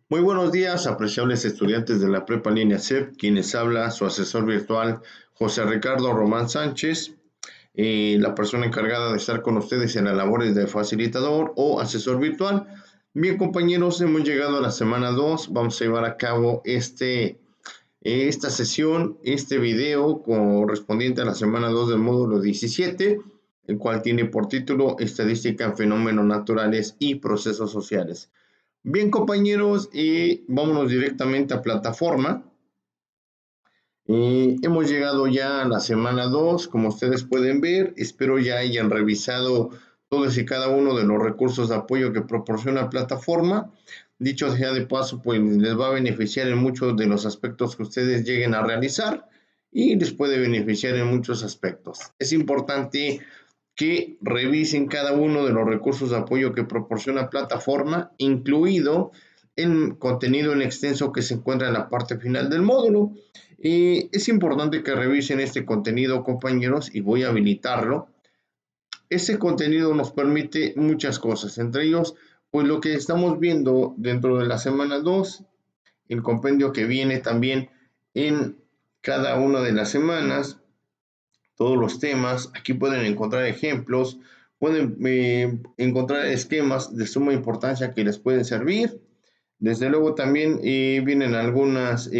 Muy buenos días, apreciables estudiantes de la Prepa Línea CEP, quienes habla su asesor virtual José Ricardo Román Sánchez, la persona encargada de estar con ustedes en las labores de facilitador o asesor virtual. Bien, compañeros, hemos llegado a la semana 2. Vamos a llevar a cabo esta sesión, este video correspondiente a la semana 2 del módulo 17, el cual tiene por título Estadística en fenómenos naturales y procesos sociales. Bien, compañeros, vámonos directamente a plataforma. Hemos llegado ya a la semana 2, como ustedes pueden ver. Espero ya hayan revisado todos y cada uno de los recursos de apoyo que proporciona plataforma. Dicho sea de paso, pues les va a beneficiar en muchos de los aspectos que ustedes lleguen a realizar y les puede beneficiar en muchos aspectos. Es importante que revisen cada uno de los recursos de apoyo que proporciona plataforma, incluido el contenido en extenso que se encuentra en la parte final del módulo. Es importante que revisen este contenido, compañeros, y voy a habilitarlo. Este contenido nos permite muchas cosas, entre ellos, pues lo que estamos viendo dentro de la semana 2, el compendio que viene también en cada una de las semanas, todos los temas. Aquí pueden encontrar ejemplos, pueden encontrar esquemas de suma importancia que les pueden servir. Desde luego también vienen algunas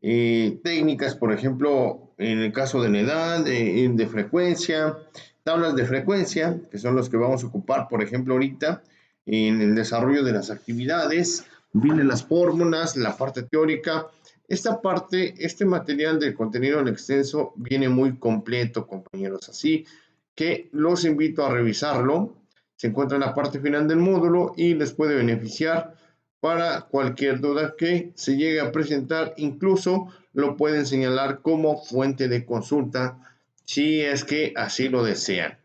técnicas, por ejemplo, en el caso de la edad, de frecuencia, tablas de frecuencia, que son los que vamos a ocupar, por ejemplo, ahorita en el desarrollo de las actividades. Vienen las fórmulas, la parte teórica. Esta parte, este material de contenido en extenso viene muy completo, compañeros, así que los invito a revisarlo. Se encuentra en la parte final del módulo y les puede beneficiar para cualquier duda que se llegue a presentar. Incluso lo pueden señalar como fuente de consulta si es que así lo desean.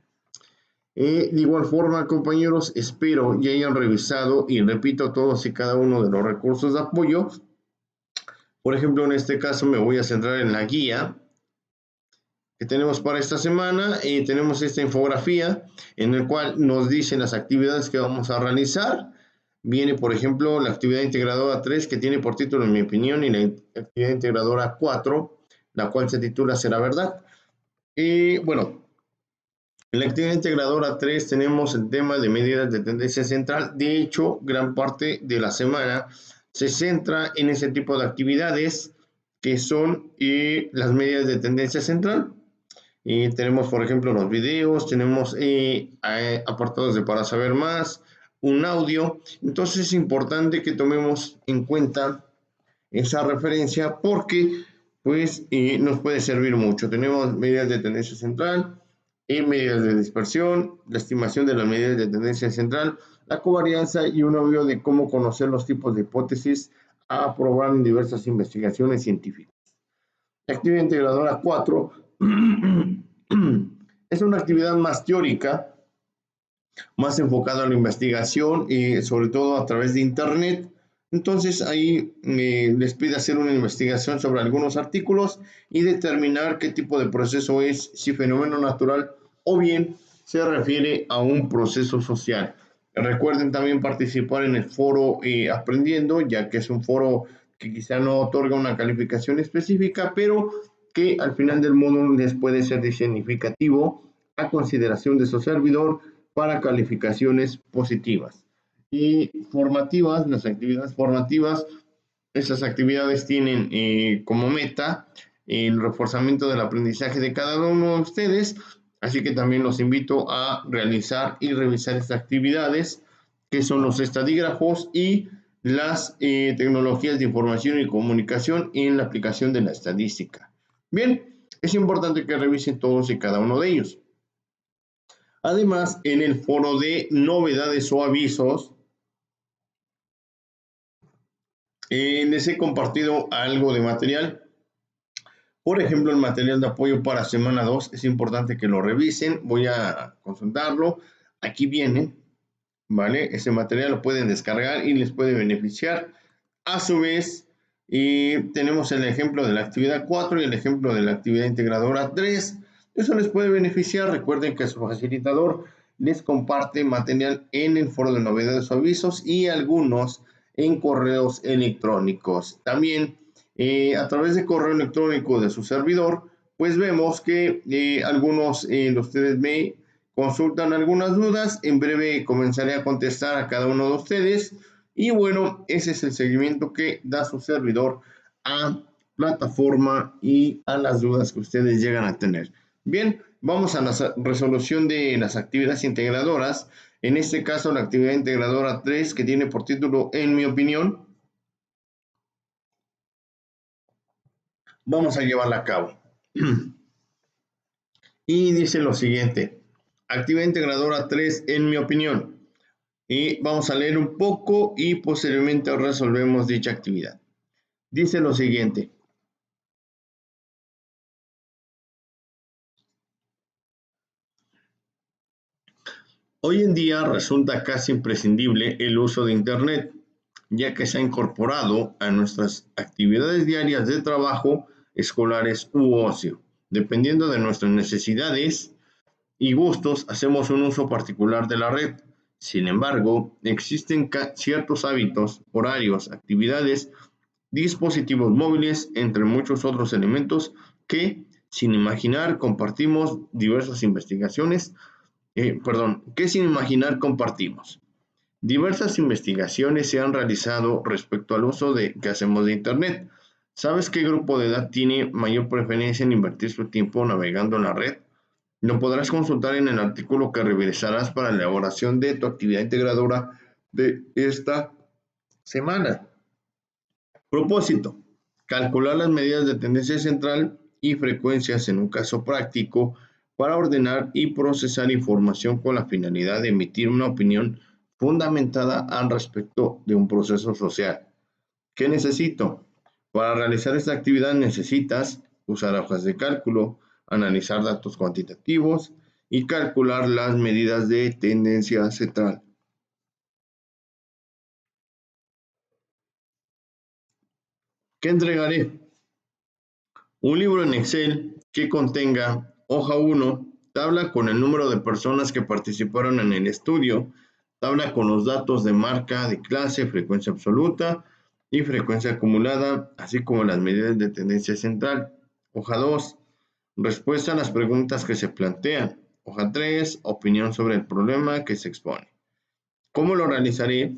De igual forma, compañeros, espero ya hayan revisado y repito todos y cada uno de los recursos de apoyo. Por ejemplo, en este caso me voy a centrar en la guía que tenemos para esta semana y tenemos esta infografía en el cual nos dicen las actividades que vamos a realizar. Viene, por ejemplo, la actividad integradora 3, que tiene por título, en mi opinión, y la actividad integradora 4, la cual se titula Será Verdad. Y bueno, en la actividad integradora 3 tenemos el tema de medidas de tendencia central. De hecho, gran parte de la semana se centra en ese tipo de actividades que son las medidas de tendencia central. Tenemos, por ejemplo, los videos, tenemos apartados de para saber más, un audio. Entonces es importante que tomemos en cuenta esa referencia porque pues nos puede servir mucho. Tenemos medidas de tendencia central, medidas de dispersión, la estimación de las medidas de tendencia central, la covarianza y un audio de cómo conocer los tipos de hipótesis a probar en diversas investigaciones científicas. La actividad integradora 4 es una actividad más teórica, más enfocada a la investigación y sobre todo a través de Internet. Entonces ahí les pide hacer una investigación sobre algunos artículos y determinar qué tipo de proceso es, si fenómeno natural o bien se refiere a un proceso social. Recuerden también participar en el foro Aprendiendo, ya que es un foro que quizá no otorga una calificación específica, pero que al final del módulo les puede ser significativo a consideración de su servidor para calificaciones positivas. Y formativas, las actividades formativas, esas actividades tienen como meta el reforzamiento del aprendizaje de cada uno de ustedes, así que también los invito a realizar y revisar estas actividades, que son los estadígrafos y las tecnologías de información y comunicación en la aplicación de la estadística. Bien, es importante que revisen todos y cada uno de ellos. Además, en el foro de novedades o avisos, les he compartido algo de material. Por ejemplo, el material de apoyo para semana 2 es importante que lo revisen. Voy a consultarlo. Aquí viene, ¿vale? Ese material lo pueden descargar y les puede beneficiar. A su vez, tenemos el ejemplo de la actividad 4 y el ejemplo de la actividad integradora 3. Eso les puede beneficiar. Recuerden que su facilitador les comparte material en el foro de novedades o avisos y algunos en correos electrónicos. También a través de correo electrónico de su servidor, pues vemos que algunos de ustedes me consultan algunas dudas. En breve comenzaré a contestar a cada uno de ustedes. Y bueno, ese es el seguimiento que da su servidor a plataforma y a las dudas que ustedes llegan a tener. Bien, vamos a la resolución de las actividades integradoras. En este caso, la actividad integradora 3, que tiene por título En mi opinión, vamos a llevarla a cabo. Y dice lo siguiente: actividad integradora 3, en mi opinión. Y vamos a leer un poco y posteriormente resolvemos dicha actividad. Dice lo siguiente: hoy en día resulta casi imprescindible el uso de Internet, ya que se ha incorporado a nuestras actividades diarias de trabajo, escolares u ocio. Dependiendo de nuestras necesidades y gustos, hacemos un uso particular de la red. Sin embargo, existen ciertos hábitos, horarios, actividades, dispositivos móviles, entre muchos otros elementos que, sin imaginar, compartimos diversas investigaciones, que sin imaginar compartimos. Diversas investigaciones se han realizado respecto al uso que hacemos de Internet. ¿Sabes qué grupo de edad tiene mayor preferencia en invertir su tiempo navegando en la red? Lo podrás consultar en el artículo que revisarás para la elaboración de tu actividad integradora de esta semana. Propósito: calcular las medidas de tendencia central y frecuencias en un caso práctico para ordenar y procesar información con la finalidad de emitir una opinión fundamentada al respecto de un proceso social. ¿Qué necesito? Para realizar esta actividad necesitas usar hojas de cálculo, analizar datos cuantitativos y calcular las medidas de tendencia central. ¿Qué entregaré? Un libro en Excel que contenga hoja 1, tabla con el número de personas que participaron en el estudio, tabla con los datos de marca, de clase, frecuencia absoluta y frecuencia acumulada, así como las medidas de tendencia central. Hoja 2, respuesta a las preguntas que se plantean. Hoja 3, opinión sobre el problema que se expone. ¿Cómo lo realizaré?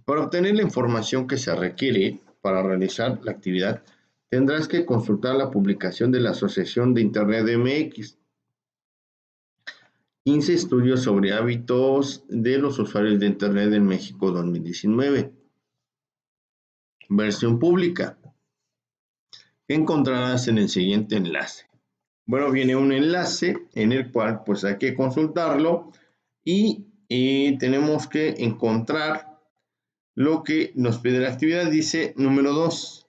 Para obtener la información que se requiere para realizar la actividad, tendrás que consultar la publicación de la Asociación de Internet MX, 15 estudios sobre hábitos de los usuarios de Internet en México 2019. Versión pública, que encontrarás en el siguiente enlace. Bueno, viene un enlace en el cual pues hay que consultarlo y tenemos que encontrar lo que nos pide la actividad. Dice número 2.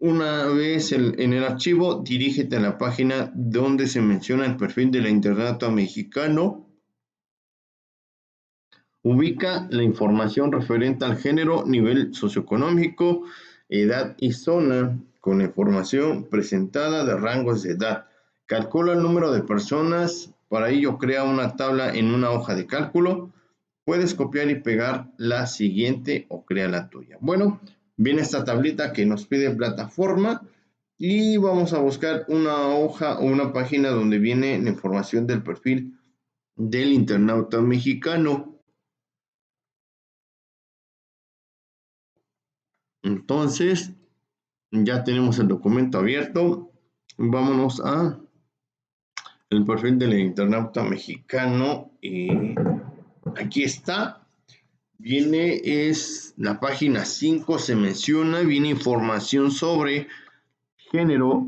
Una vez en el archivo, dirígete a la página donde se menciona el perfil del internauta mexicano. Ubica la información referente al género, nivel socioeconómico, edad y zona, con la información presentada de rangos de edad. Calcula el número de personas. Para ello, crea una tabla en una hoja de cálculo. Puedes copiar y pegar la siguiente o crea la tuya. Bueno, viene esta tablita que nos pide plataforma y vamos a buscar una hoja o una página donde viene la información del perfil del internauta mexicano. Entonces, ya tenemos el documento abierto. Vámonos a el perfil del internauta mexicano y aquí está. Viene, es la página 5, se menciona, viene información sobre género,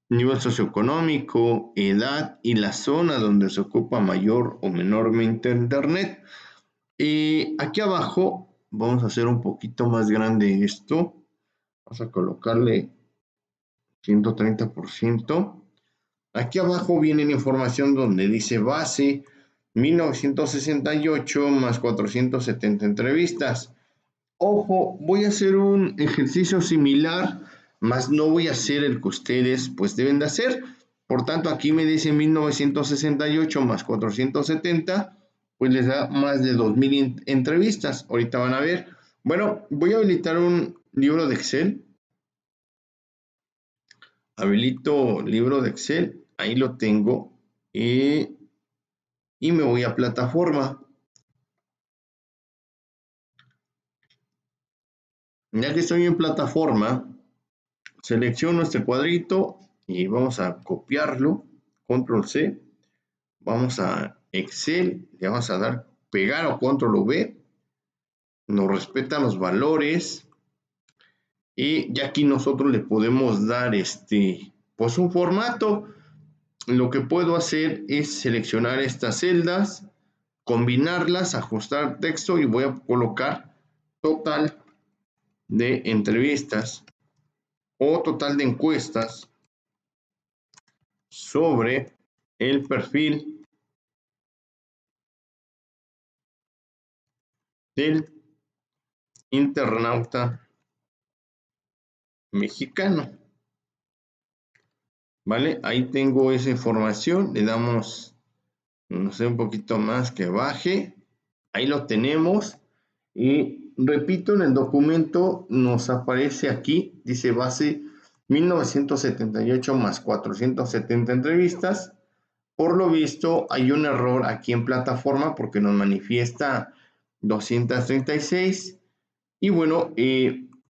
nivel socioeconómico, edad y la zona donde se ocupa mayor o menormente Internet. Aquí abajo vamos a hacer un poquito más grande esto. Vamos a colocarle 130%. Aquí abajo viene la información donde dice base 1968 más 470 entrevistas. Ojo, voy a hacer un ejercicio similar, más no voy a hacer el que ustedes pues deben de hacer. Por tanto, aquí me dice 1968 más 470, pues les da más de 2000 entrevistas. Ahorita van a ver, Bueno, voy a habilitar un libro de Excel. Habilito libro de Excel, ahí lo tengo. Y me voy a plataforma. Ya que estoy en plataforma, selecciono este cuadrito y vamos a copiarlo. Control C. Vamos a Excel, le vamos a dar pegar o Control V. Nos respeta los valores. Y ya aquí nosotros le podemos dar pues un formato. Lo que puedo hacer es seleccionar estas celdas, combinarlas, ajustar texto y voy a colocar total de entrevistas o total de encuestas sobre el perfil del internauta mexicano. ¿Vale? Ahí tengo esa información. Le damos, no sé, un poquito más que baje. Ahí lo tenemos. Y repito, en el documento nos aparece aquí, dice base 1978 más 470 entrevistas. Por lo visto, hay un error aquí en plataforma porque nos manifiesta 236. Y bueno,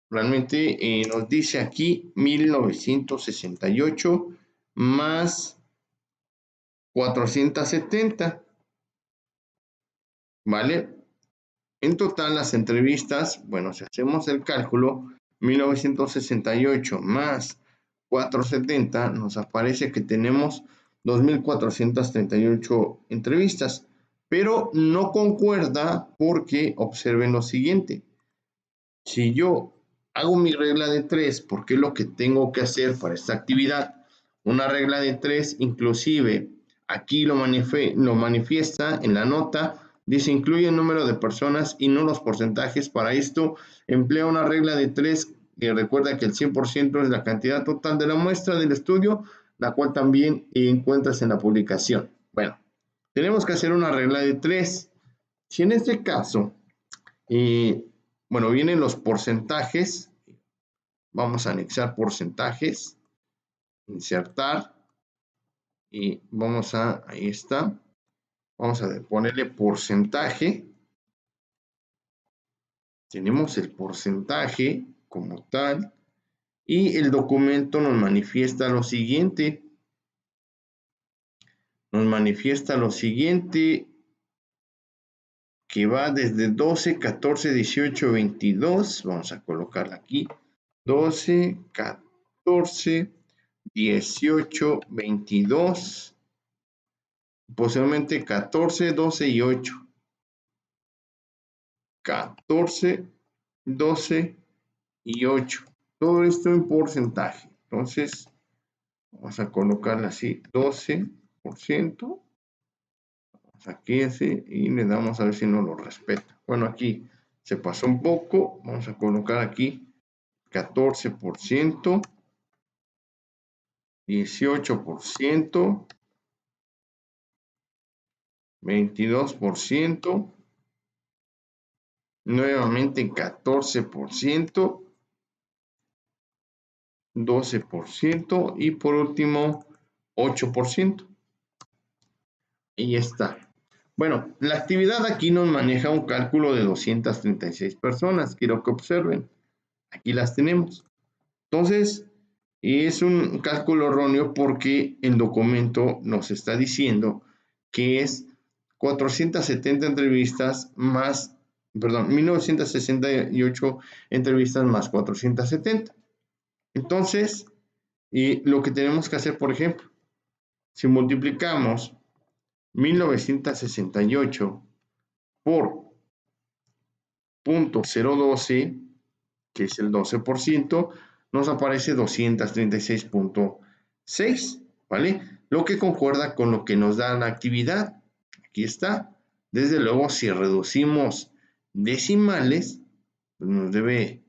realmente nos dice aquí 1968 más 470, ¿vale? En total, las entrevistas, bueno, si hacemos el cálculo, 1968 más 470, nos aparece que tenemos 2.438 entrevistas, pero no concuerda porque observen lo siguiente. Si yo hago mi regla de 3, porque es lo que tengo que hacer para esta actividad, una regla de 3, inclusive aquí lo manifiesta en la nota, dice incluye el número de personas y no los porcentajes. Para esto emplea una regla de 3 que recuerda que el 100% es la cantidad total de la muestra del estudio, la cual también encuentras en la publicación. Bueno, tenemos que hacer una regla de 3. Si en este caso bueno, vienen los porcentajes. Vamos a anexar porcentajes, insertar y vamos a, ahí está. Vamos a ponerle porcentaje. Tenemos el porcentaje como tal y el documento nos manifiesta lo siguiente. Nos manifiesta lo siguiente, que va desde 12, 14, 18, 22. Vamos a colocarla aquí. 12, 14, 18, 22, posiblemente 14, 12 y 8. 14, 12 y 8. Todo esto en porcentaje. Entonces, vamos a colocarle así 12%. Aquí así y le damos a ver si no lo respeta. Bueno, aquí se pasó un poco. Vamos a colocar aquí 14%, 18%, 22%, nuevamente 14%, 12% y por último 8%. Y ya está. Bueno, la actividad aquí nos maneja un cálculo de 236 personas. Quiero que observen. Aquí las tenemos. Entonces, es un cálculo erróneo porque el documento nos está diciendo que es 470 entrevistas más, perdón, 1968 entrevistas más 470. Entonces, lo que tenemos que hacer, por ejemplo, si multiplicamos 1968 por 0.012, que es el 12%, nos aparece 236.6, ¿vale? Lo que concuerda con lo que nos da la actividad. Aquí está. Desde luego, si reducimos decimales, pues nos debe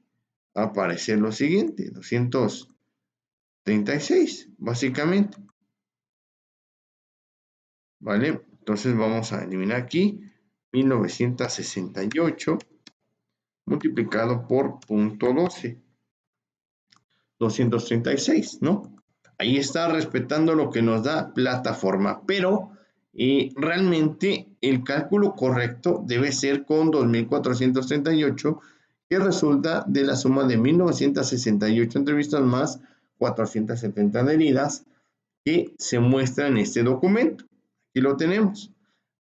aparecer lo siguiente, 236, básicamente. ¿Vale? Entonces vamos a eliminar aquí 1968 multiplicado por 0.12. 236, ¿no? Ahí está respetando lo que nos da plataforma, pero realmente el cálculo correcto debe ser con 2.438, que resulta de la suma de 1.968 entrevistas más 470 adheridas que se muestra en este documento. Aquí lo tenemos.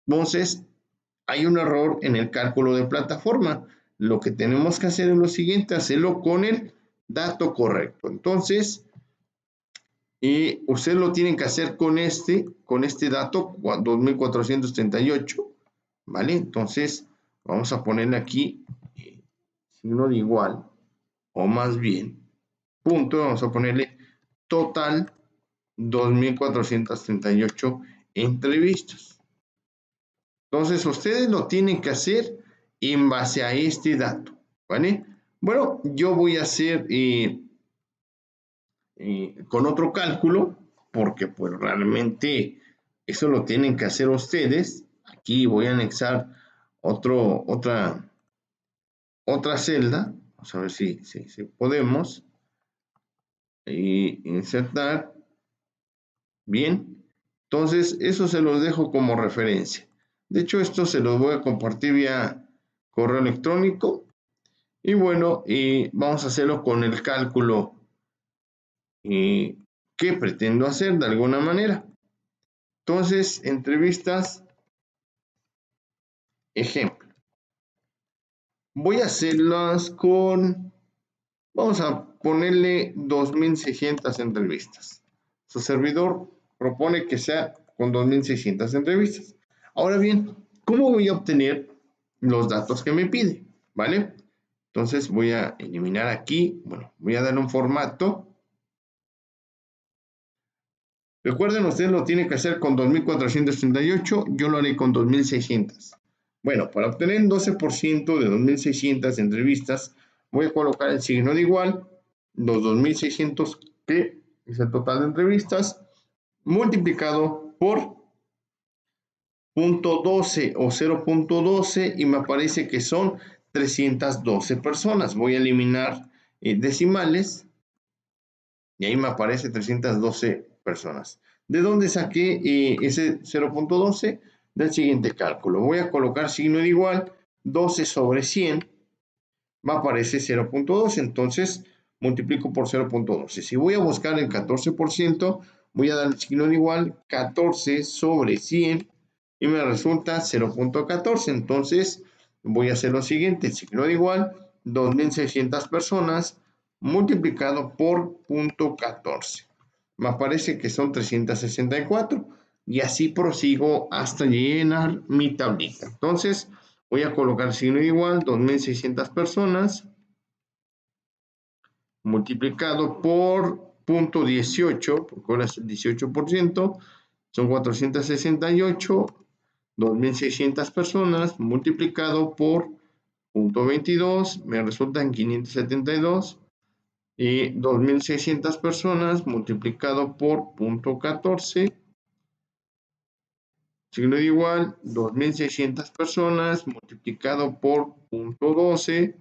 Entonces, hay un error en el cálculo de plataforma. Lo que tenemos que hacer es lo siguiente, hacerlo con el dato correcto. Entonces, ustedes lo tienen que hacer con este dato, 2438, ¿vale? Entonces, vamos a ponerle aquí signo de igual, o más bien, punto, vamos a ponerle total 2438 entrevistas. Entonces, ustedes lo tienen que hacer en base a este dato, ¿vale? Bueno, yo voy a hacer con otro cálculo, porque pues realmente eso lo tienen que hacer ustedes. Aquí voy a anexar otra celda. Vamos a ver si podemos. Insertar. Bien. Entonces, eso se los dejo como referencia. De hecho, esto se los voy a compartir vía correo electrónico. Y bueno, vamos a hacerlo con el cálculo que pretendo hacer de alguna manera. Entonces, entrevistas, ejemplo. Voy a hacerlas con, vamos a ponerle 2.600 entrevistas. Su servidor propone que sea con 2.600 entrevistas. Ahora bien, ¿cómo voy a obtener los datos que me pide? ¿Vale? Entonces voy a eliminar aquí, bueno, voy a dar un formato. Recuerden, ustedes lo tienen que hacer con 2.438, yo lo haré con 2.600. Bueno, para obtener un 12% de 2.600 entrevistas, voy a colocar el signo de igual, los 2.600, que es el total de entrevistas, multiplicado por 0.12 o 0.12, y me aparece que son 312 personas. Voy a eliminar decimales, y ahí me aparece 312 personas. ¿De dónde saqué ese 0.12? Del siguiente cálculo. Voy a colocar signo de igual, 12 sobre 100, me aparece 0.12, entonces multiplico por 0.12. Si voy a buscar el 14%, voy a dar el signo de igual, 14 sobre 100, y me resulta 0.14. Entonces voy a hacer lo siguiente, signo de igual, 2.600 personas multiplicado por 0.14. Me aparece que son 364, y así prosigo hasta llenar mi tablita. Entonces voy a colocar signo de igual, 2.600 personas multiplicado por 0.18, porque ahora es el 18%, son 468, 2.600 personas multiplicado por 0.22, me resultan 572, y 2.600 personas multiplicado por 0.14, signo de igual, 2.600 personas multiplicado por 0.12,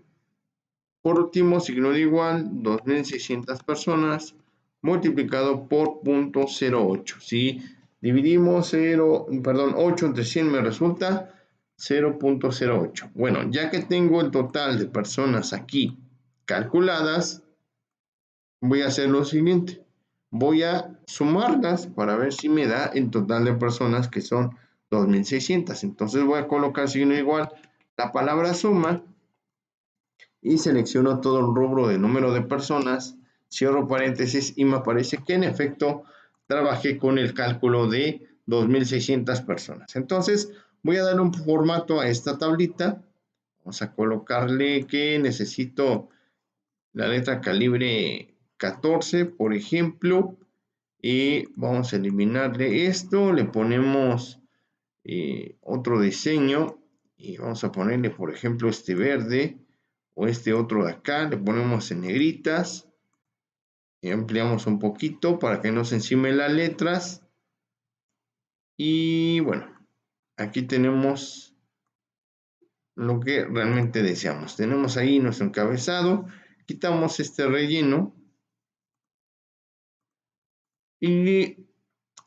por último, signo de igual, 2.600 personas multiplicado por 0.08. Si dividimos 8 entre 100, me resulta 0.08. Bueno, ya que tengo el total de personas aquí calculadas, voy a hacer lo siguiente. Voy a sumarlas para ver si me da el total de personas, que son 2.600. Entonces voy a colocar signo de igual, la palabra suma, y selecciono todo el rubro de número de personas, cierro paréntesis, y me aparece que en efecto trabajé con el cálculo de 2.600 personas. Entonces voy a dar un formato a esta tablita. Vamos a colocarle que necesito la letra calibre 14, por ejemplo, y vamos a eliminarle esto. Le ponemos otro diseño, y vamos a ponerle, por ejemplo, este verde, o este otro de acá, le ponemos en negritas y ampliamos un poquito para que no se encimen las letras. Y bueno, aquí tenemos lo que realmente deseamos. Tenemos ahí nuestro encabezado, quitamos este relleno y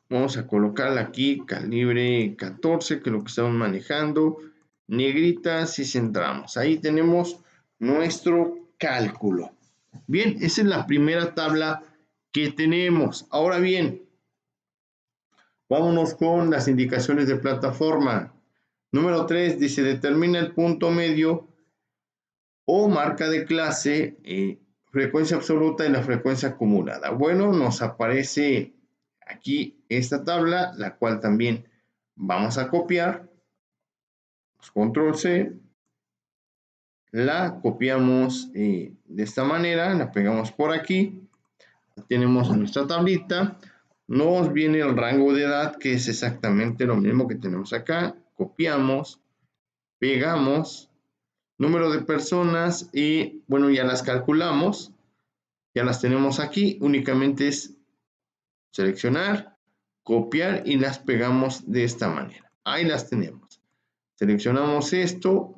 vamos a colocarla aquí, calibre 14, que es lo que estamos manejando, negritas y centramos. Ahí tenemos nuestro cálculo. Bien, esa es la primera tabla que tenemos. Ahora bien, vámonos con las indicaciones de plataforma. Número 3 dice, determina el punto medio o marca de clase, frecuencia absoluta y la frecuencia acumulada. Bueno, nos aparece aquí esta tabla, la cual también vamos a copiar. Control C, la copiamos de esta manera, la pegamos por aquí. Tenemos nuestra tablita. Nos viene el rango de edad, que es exactamente lo mismo que tenemos acá. Copiamos, pegamos, número de personas y bueno, ya las calculamos. Ya las tenemos aquí. Únicamente es seleccionar, copiar y las pegamos de esta manera. Ahí las tenemos. Seleccionamos esto.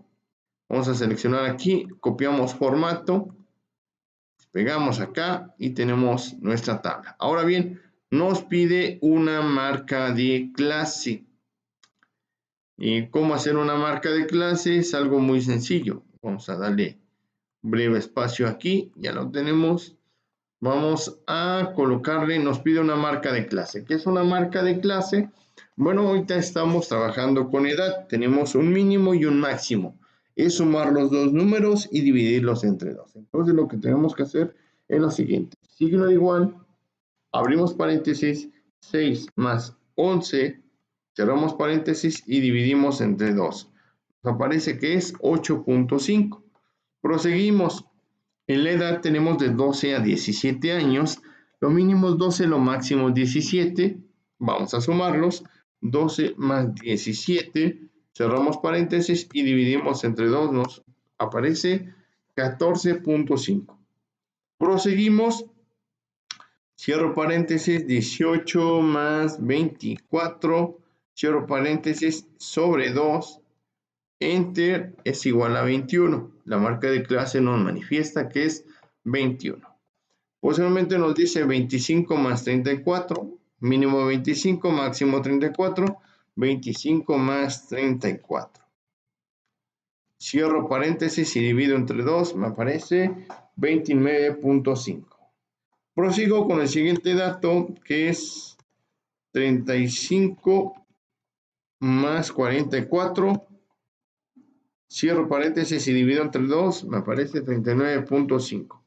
Vamos a seleccionar aquí, copiamos formato, pegamos acá y tenemos nuestra tabla. Ahora bien, nos pide una marca de clase. ¿Y cómo hacer una marca de clase? Es algo muy sencillo. Vamos a darle breve espacio aquí, ya lo tenemos. Vamos a colocarle, nos pide una marca de clase. ¿Qué es una marca de clase? Bueno, ahorita estamos trabajando con edad. Tenemos un mínimo y un máximo. Es sumar los dos números y dividirlos entre dos. Entonces lo que tenemos que hacer es lo siguiente. Signo igual, abrimos paréntesis, 6 más 11, cerramos paréntesis y dividimos entre 2. Nos aparece que es 8.5. Proseguimos. En la edad tenemos de 12 a 17 años. Lo mínimo es 12, lo máximo es 17. Vamos a sumarlos. 12 más 17. Cerramos paréntesis y dividimos entre 2. Nos aparece 14.5. Proseguimos. Cierro paréntesis. 18 más 24. Cierro paréntesis sobre 2. Enter es igual a 21. La marca de clase nos manifiesta que es 21. Posteriormente nos dice 25 más 34, mínimo 25, máximo 34, 25 más 34. Cierro paréntesis y divido entre 2, me aparece 29.5. Prosigo con el siguiente dato, que es 35 más 44. Cierro paréntesis y divido entre 2, me aparece 39.5.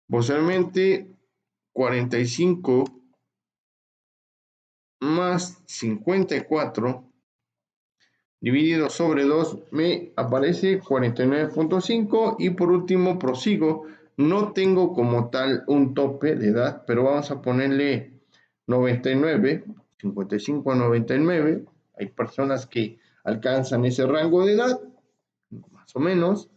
Posteriormente, 45 más 54 dividido sobre 2 me aparece 49.5. Y por último prosigo. No tengo como tal un tope de edad, pero vamos a ponerle 99, 55 a 99. Hay personas que alcanzan ese rango de edad, más o menos.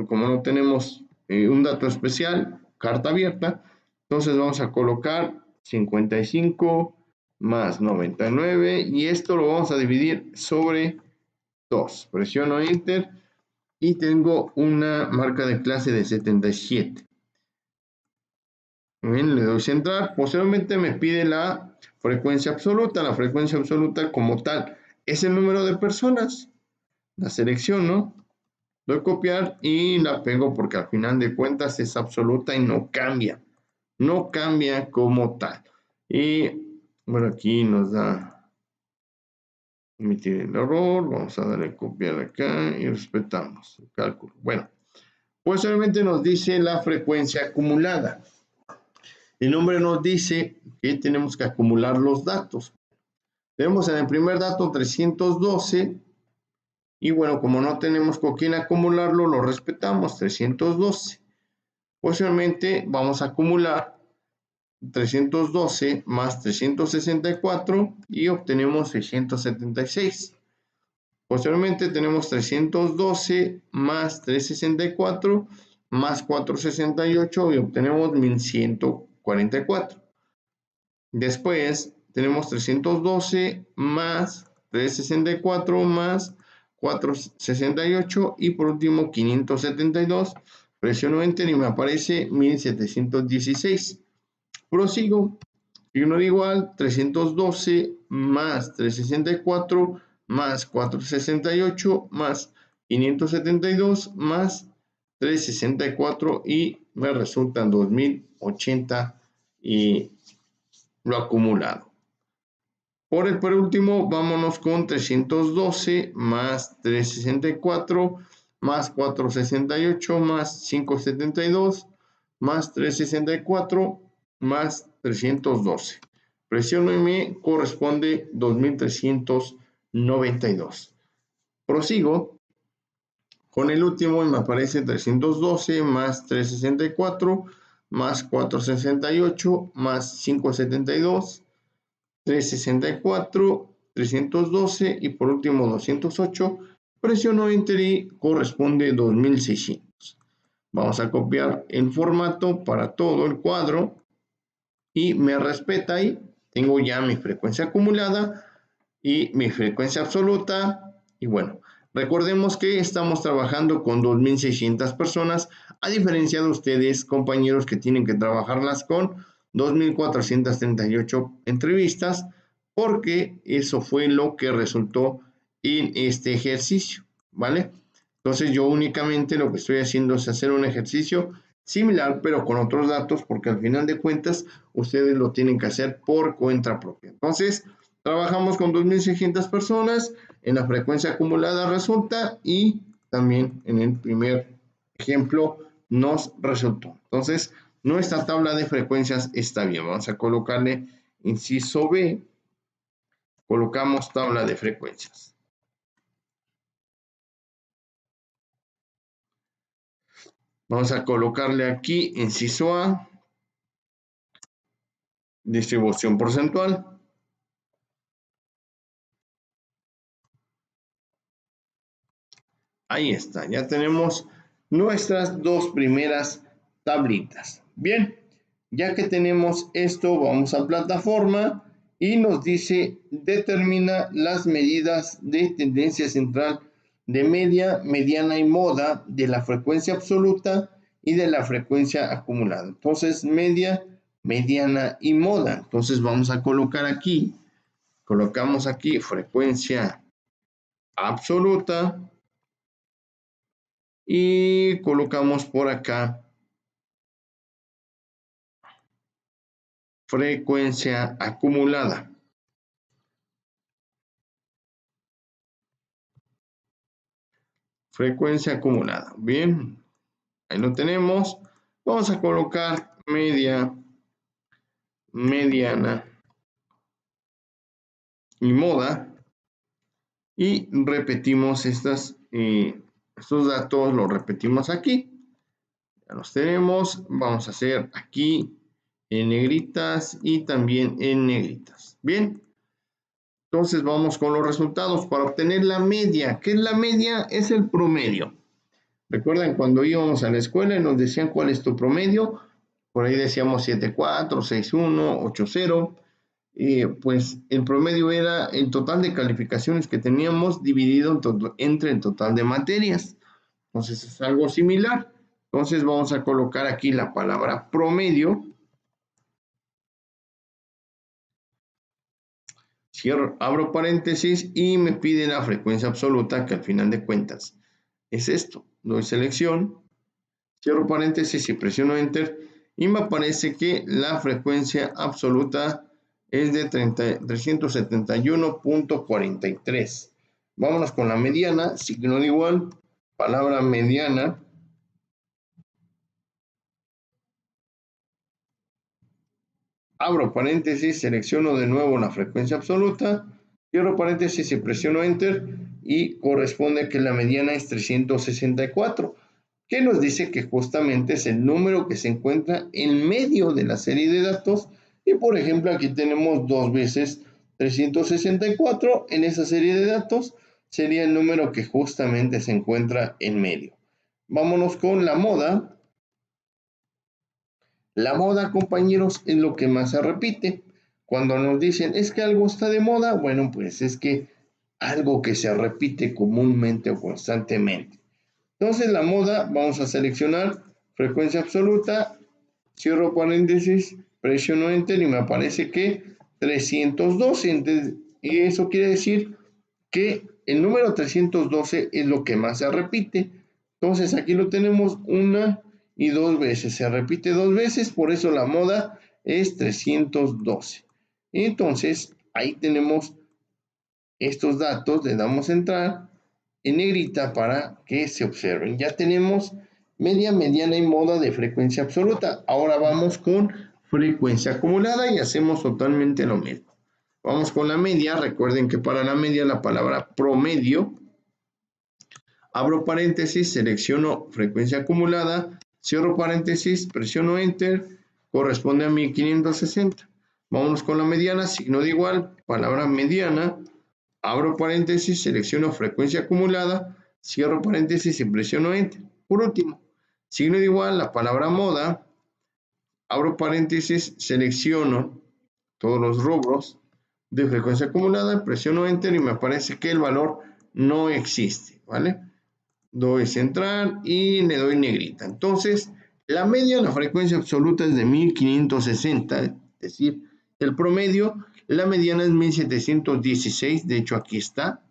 Como no tenemos un dato especial, carta abierta, entonces vamos a colocar 55 más 99 y esto lo vamos a dividir sobre 2. Presiono Enter y tengo una marca de clase de 77. Bien, le doy centrar. Posteriormente me pide la frecuencia absoluta. La frecuencia absoluta como tal es el número de personas. La selecciono. Doy copiar y la pego porque al final de cuentas es absoluta y no cambia. No cambia como tal. Y bueno, aquí nos da emitir el error. Vamos a darle copiar acá y respetamos el cálculo. Bueno, posteriormente nos dice la frecuencia acumulada. El nombre nos dice que tenemos que acumular los datos. Tenemos en el primer dato 312. Y bueno, como no tenemos con quién acumularlo, lo respetamos, 312. Posteriormente vamos a acumular 312 más 364 y obtenemos 676. Posteriormente tenemos 312 más 364 más 468 y obtenemos 1144. Después tenemos 312 más 364 más 468 y por último 572. Presiono Enter y me aparece 1716. Prosigo. Signo de igual, 312 más 364 más 468 más 572 más 364 y me resultan 2080 y lo acumulado. Por último, vámonos con 312 más 364 más 468 más 572 más 364 más 312. Presiono y me corresponde 2392. Prosigo con el último y me aparece 312 más 364 más 468 más 572, 364, 312 y por último 208. Presiono Enter y corresponde 2600. Vamos a copiar el formato para todo el cuadro y me respeta ahí. Tengo ya mi frecuencia acumulada y mi frecuencia absoluta. Y bueno, recordemos que estamos trabajando con 2.600 personas, a diferencia de ustedes, compañeros, que tienen que trabajarlas con 2.438 entrevistas, porque eso fue lo que resultó en este ejercicio, ¿vale? Entonces yo únicamente lo que estoy haciendo es hacer un ejercicio similar, pero con otros datos, porque al final de cuentas ustedes lo tienen que hacer por cuenta propia. Entonces, trabajamos con 2.600 personas, en la frecuencia acumulada resulta y también en el primer ejemplo nos resultó. Entonces, nuestra tabla de frecuencias está bien. Vamos a colocarle inciso B, colocamos tabla de frecuencias. Vamos a colocarle aquí inciso A, distribución porcentual. Ahí está, ya tenemos nuestras dos primeras tablitas. Bien, ya que tenemos esto, vamos a plataforma y nos dice determina las medidas de tendencia central de media, mediana y moda de la frecuencia absoluta y de la frecuencia acumulada. Entonces, media, mediana y moda. Entonces, vamos a colocar aquí, colocamos aquí frecuencia absoluta y colocamos por acá frecuencia acumulada. Frecuencia acumulada. Bien, ahí lo tenemos. Vamos a colocar media, mediana y moda. Y repetimos estos datos, los repetimos aquí. Ya los tenemos. Vamos a hacer aquí en negritas y también en negritas. Bien. Entonces vamos con los resultados para obtener la media. ¿Qué es la media? Es el promedio. ¿Recuerdan cuando íbamos a la escuela y nos decían cuál es tu promedio? Por ahí decíamos 7.4, 6.1, 8.0. Pues el promedio era el total de calificaciones que teníamos dividido entre el total de materias. Entonces es algo similar. Entonces vamos a colocar aquí la palabra promedio. Cierro, abro paréntesis y me pide la frecuencia absoluta, que al final de cuentas es esto. Doy selección, cierro paréntesis y presiono Enter y me aparece que la frecuencia absoluta es de 371.43. Vámonos con la mediana, signo de igual, palabra mediana. Abro paréntesis, selecciono de nuevo la frecuencia absoluta, cierro paréntesis y presiono Enter y corresponde que la mediana es 364, que nos dice que justamente es el número que se encuentra en medio de la serie de datos. Y por ejemplo, aquí tenemos 2 veces 364 en esa serie de datos, sería el número que justamente se encuentra en medio. Vámonos con la moda. La moda, compañeros, es lo que más se repite. Cuando nos dicen, es que algo está de moda, bueno, pues es que algo que se repite comúnmente o constantemente. Entonces la moda, vamos a seleccionar frecuencia absoluta, cierro paréntesis, presiono enter y me aparece que 312. Entonces, y eso quiere decir que el número 312 es lo que más se repite. Entonces aquí lo tenemos una y dos veces. Se repite dos veces, por eso la moda es 312. Entonces ahí tenemos estos datos, le damos a entrar en negrita para que se observen. Ya tenemos media, mediana y moda de frecuencia absoluta. Ahora vamos con frecuencia acumulada y hacemos totalmente lo mismo. Vamos con la media. Recuerden que para la media la palabra promedio. Abro paréntesis, selecciono frecuencia acumulada, cierro paréntesis, presiono enter, corresponde a 1560. Vámonos con la mediana, signo de igual, palabra mediana, abro paréntesis, selecciono frecuencia acumulada, cierro paréntesis y presiono enter. Por último, signo de igual, la palabra moda, abro paréntesis, selecciono todos los rubros de frecuencia acumulada, presiono enter y me aparece que el valor no existe, ¿vale? Doy central y le doy negrita. Entonces, la media de la frecuencia absoluta es de 1560, es decir, el promedio, la mediana es 1716, de hecho aquí está,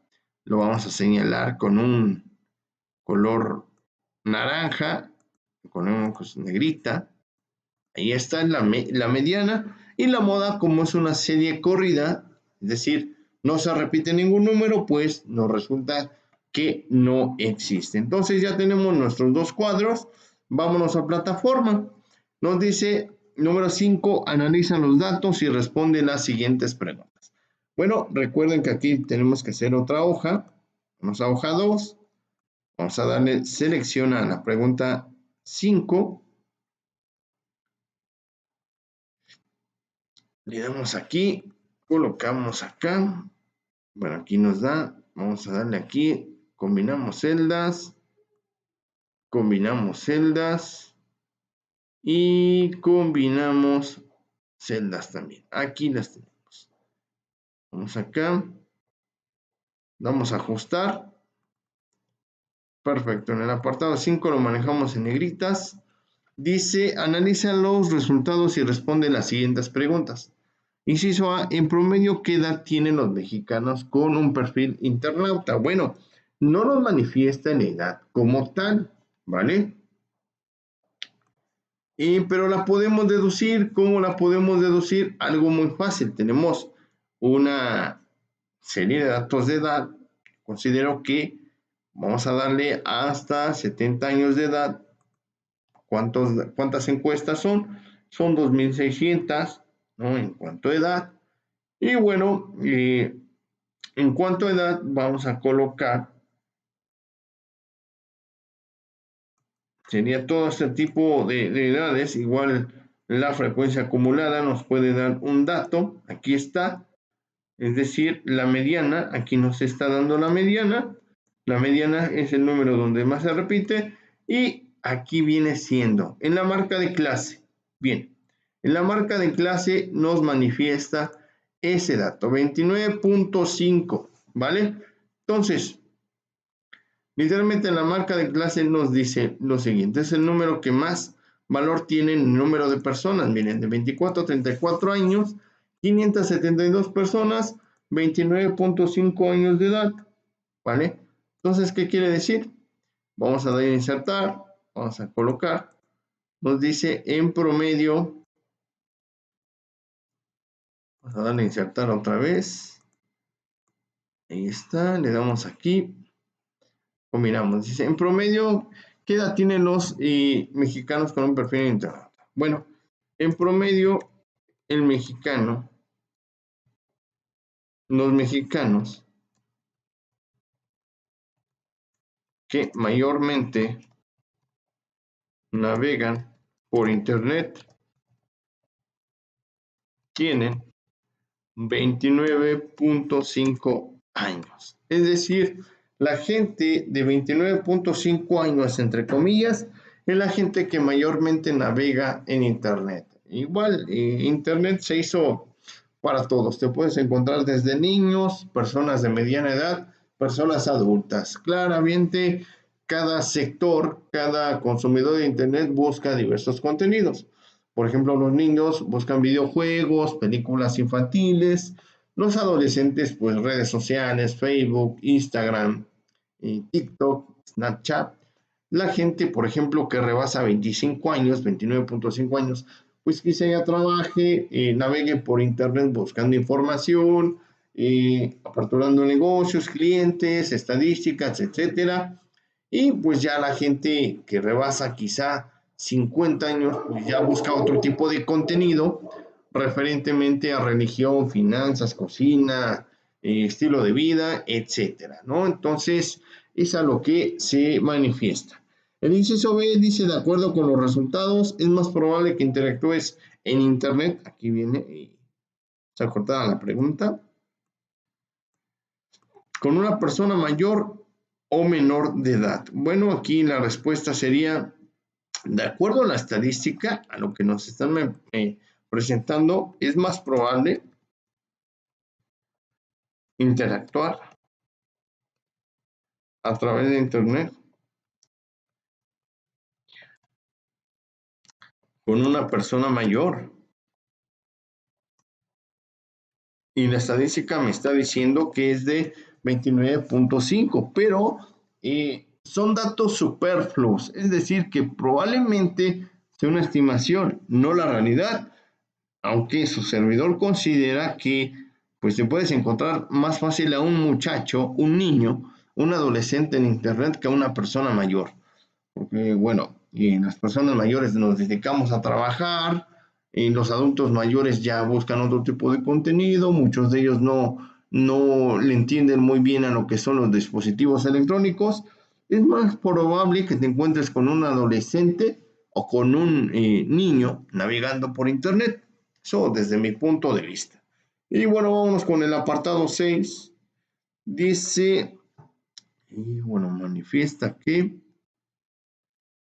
lo vamos a señalar con un color naranja, con una negrita, ahí está la mediana, y la moda, como es una serie corrida, es decir, no se repite ningún número, pues nos resulta que no existe. Entonces ya tenemos nuestros dos cuadros. Vámonos a plataforma. Nos dice número 5, analiza los datos y responde las siguientes preguntas. Bueno, recuerden que aquí tenemos que hacer otra hoja. Vamos a hoja 2. Vamos a darle selección a la pregunta 5. Le damos aquí, colocamos acá. Bueno, aquí nos da. Vamos a darle aquí. Combinamos celdas y combinamos celdas también. Aquí las tenemos. Vamos acá, damos a ajustar. Perfecto, en el apartado 5 lo manejamos en negritas. Dice, analiza los resultados y responde las siguientes preguntas. Inciso A, en promedio, ¿qué edad tienen los mexicanos con un perfil internauta? Bueno, no nos manifiesta en edad como tal, ¿vale? Pero la podemos deducir. ¿Cómo la podemos deducir? Algo muy fácil. Tenemos una serie de datos de edad. Considero que vamos a darle hasta 70 años de edad. ¿Cuántas encuestas son? Son 2.600, ¿no? En cuanto a edad. Y bueno, en cuanto a edad, vamos a colocar, sería todo este tipo de edades. Igual la frecuencia acumulada nos puede dar un dato. Aquí está. Es decir, la mediana, aquí nos está dando la mediana. La mediana es el número donde más se repite. Y aquí viene siendo en la marca de clase. Bien, en la marca de clase nos manifiesta ese dato, 29.5, ¿vale? Entonces, literalmente la marca de clase nos dice lo siguiente, es el número que más valor tiene el número de personas. Miren, de 24 a 34 años, 572 personas, 29.5 años de edad, ¿vale? Entonces, ¿qué quiere decir? Vamos a dar a insertar, vamos a colocar, nos dice en promedio, vamos a darle a insertar otra vez, ahí está, le damos aquí, combinamos, dice en promedio, ¿qué edad tienen los mexicanos con un perfil internauta? Bueno, en promedio, los mexicanos que mayormente navegan por internet tienen 29.5 años. Es decir, la gente de 29.5 años, entre comillas, es la gente que mayormente navega en internet. Igual, internet se hizo para todos. Te puedes encontrar desde niños, personas de mediana edad, personas adultas. Claramente, cada sector, cada consumidor de Internet busca diversos contenidos. Por ejemplo, los niños buscan videojuegos, películas infantiles, los adolescentes, pues redes sociales, Facebook, Instagram, TikTok, Snapchat. La gente, por ejemplo, que rebasa 25 años, 29.5 años, pues quizá ya trabaje, navegue por internet buscando información, aperturando negocios, clientes, estadísticas, etcétera. Y pues ya la gente que rebasa quizá 50 años, pues ya busca otro tipo de contenido referentemente a religión, finanzas, cocina, estilo de vida, etcétera, ¿no? Entonces, es a lo que se manifiesta. El inciso B dice, de acuerdo con los resultados, es más probable que interactúes en Internet. Aquí viene, se cortada la pregunta. Con una persona mayor o menor de edad. Bueno, aquí la respuesta sería, de acuerdo a la estadística, a lo que nos están presentando, es más probable interactuar a través de Internet con una persona mayor. Y la estadística me está diciendo que es de 29.5, pero son datos superfluos, es decir, que probablemente sea una estimación, no la realidad, aunque su servidor considera que pues te puedes encontrar más fácil a un muchacho, un niño, un adolescente en internet que a una persona mayor. Porque bueno, las personas mayores nos dedicamos a trabajar, los adultos mayores ya buscan otro tipo de contenido, muchos de ellos no le entienden muy bien a lo que son los dispositivos electrónicos. Es más probable que te encuentres con un adolescente o con un niño navegando por internet. Eso desde mi punto de vista. Y bueno, vámonos con el apartado 6. Dice, y bueno, manifiesta que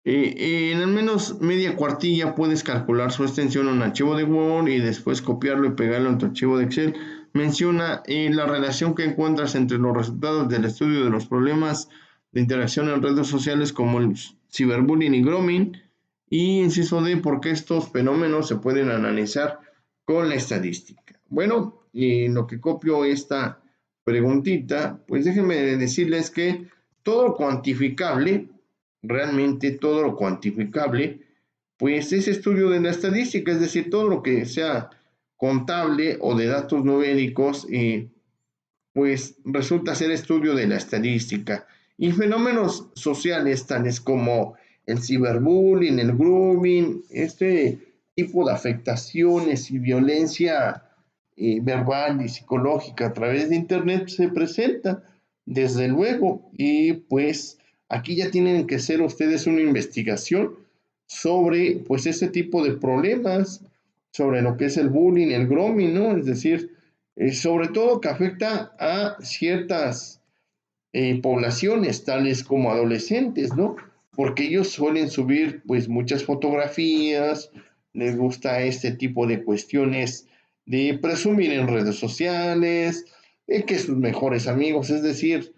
en al menos media cuartilla puedes calcular su extensión en un archivo de Word y después copiarlo y pegarlo en tu archivo de Excel. Menciona la relación que encuentras entre los resultados del estudio de los problemas de interacción en redes sociales como el ciberbullying y grooming. Y inciso D, por qué estos fenómenos se pueden analizar con la estadística. Bueno, y en lo que copio esta preguntita, pues déjenme decirles que todo cuantificable, realmente todo lo cuantificable, pues es estudio de la estadística, es decir, todo lo que sea contable o de datos numéricos, pues resulta ser estudio de la estadística. Y fenómenos sociales tales como el ciberbullying, el grooming, este tipo de afectaciones y violencia verbal y psicológica a través de Internet se presenta, desde luego, y pues aquí ya tienen que hacer ustedes una investigación sobre pues ese tipo de problemas, sobre lo que es el bullying, el grooming, ¿no? Es decir, sobre todo que afecta a ciertas poblaciones, tales como adolescentes, ¿no? Porque ellos suelen subir pues muchas fotografías, les gusta este tipo de cuestiones de presumir en redes sociales, que sus mejores amigos, es decir,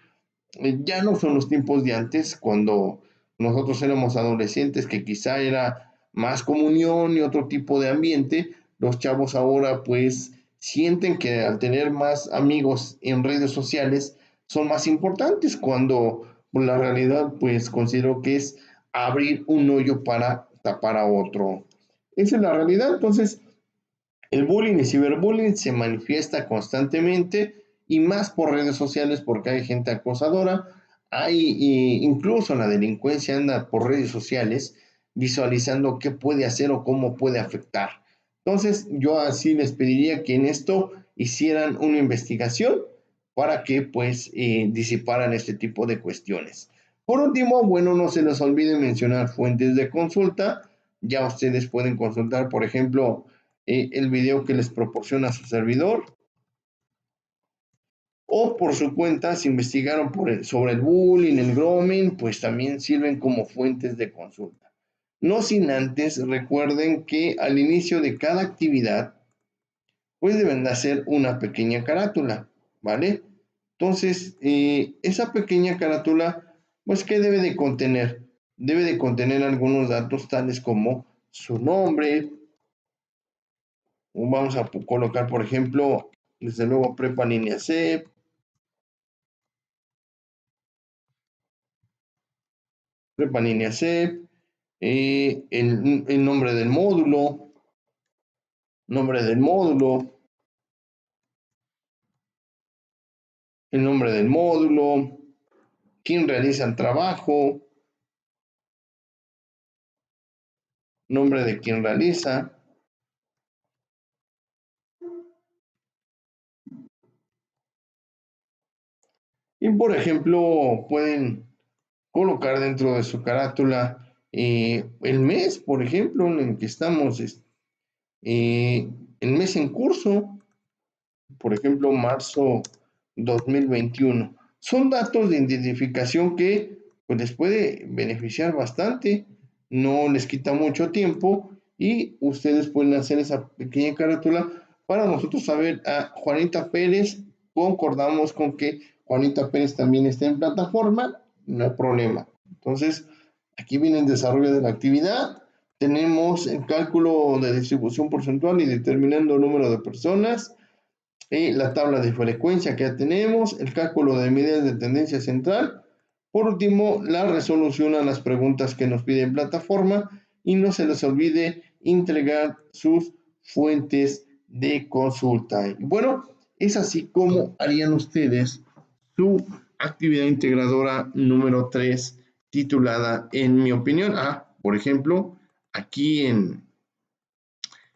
ya no son los tiempos de antes cuando nosotros éramos adolescentes, que quizá era más comunión y otro tipo de ambiente. Los chavos ahora pues sienten que al tener más amigos en redes sociales son más importantes, cuando la realidad pues considero que es abrir un hoyo para tapar a otro. Esa es la realidad. Entonces, el bullying y ciberbullying se manifiesta constantemente y más por redes sociales, porque hay gente acosadora. Hay incluso la delincuencia anda por redes sociales visualizando qué puede hacer o cómo puede afectar. Entonces, yo así les pediría que en esto hicieran una investigación para que pues disiparan este tipo de cuestiones. Por último, bueno, no se les olvide mencionar fuentes de consulta. Ya ustedes pueden consultar, por ejemplo, el video que les proporciona su servidor, o por su cuenta, si investigaron sobre el bullying, el grooming, pues también sirven como fuentes de consulta. No sin antes, recuerden que al inicio de cada actividad pues deben de hacer una pequeña carátula, ¿vale? Entonces, esa pequeña carátula, pues, ¿qué debe de contener? Debe de contener algunos datos tales como su nombre, vamos a colocar, por ejemplo, desde luego prepa línea C, prepa línea C, el nombre nombre del módulo, el nombre del módulo, quién realiza el trabajo, nombre de quien realiza. Y por ejemplo, pueden colocar dentro de su carátula el mes, por ejemplo, en el que estamos, el mes en curso, por ejemplo, marzo 2021. Son datos de identificación que pues, les puede beneficiar bastante, no les quita mucho tiempo y ustedes pueden hacer esa pequeña carátula para nosotros saber a Juanita Pérez, concordamos con que Juanita Pérez también está en plataforma, no hay problema. Entonces, aquí viene el desarrollo de la actividad, tenemos el cálculo de distribución porcentual y determinando el número de personas, la tabla de frecuencia que ya tenemos, el cálculo de medidas de tendencia central, por último, la resolución a las preguntas que nos pide en plataforma y no se les olvide entregar sus fuentes de consulta. Bueno, es así como harían ustedes su actividad integradora número 3 titulada En mi opinión. Por ejemplo, aquí en